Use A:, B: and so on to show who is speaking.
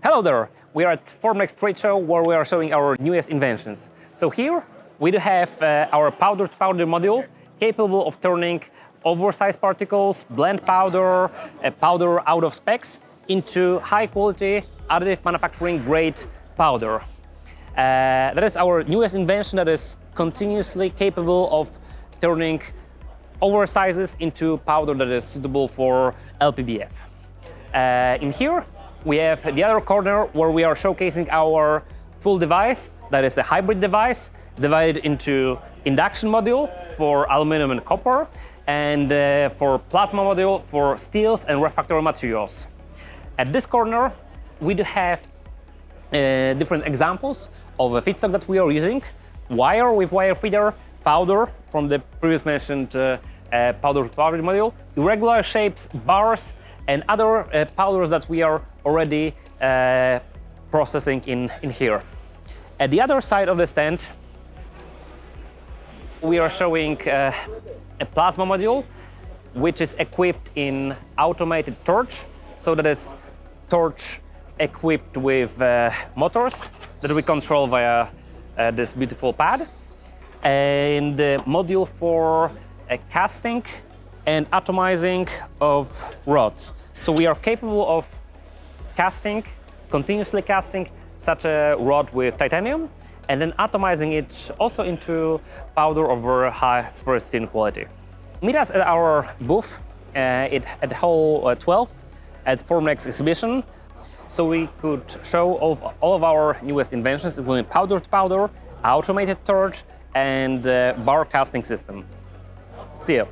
A: Hello there! We are at Formnext trade show where we are showing our newest inventions. So here we do have our Powder2Powder module capable of turning oversized particles, blend powder, powder out of specs into high-quality additive manufacturing grade powder. That is our newest invention that is continuously capable of turning oversizes into powder that is suitable for LPBF. In here we have the other corner where we are showcasing our full device, that is a hybrid device divided into induction module for aluminum and copper, and for plasma module for steels and refractory materials. At this corner we do have different examples of a feedstock that we are using: wire with wire feeder, powder from the previous mentioned Powder2Powder module, irregular shapes, bars, and other powders that we are already processing in here. At the other side of the stand, we are showing a plasma module, which is equipped in automated torch. So that is torch equipped with motors that we control via this beautiful pad, and the module for casting and atomizing of rods. So we are capable of casting, continuously casting such a rod with titanium, and then atomizing it also into powder of very high sphericity quality. Meet us at our booth at Hall 12 at Formnext exhibition, so we could show all of our newest inventions, including Powder2Powder, automated torch, and bar casting system. See you.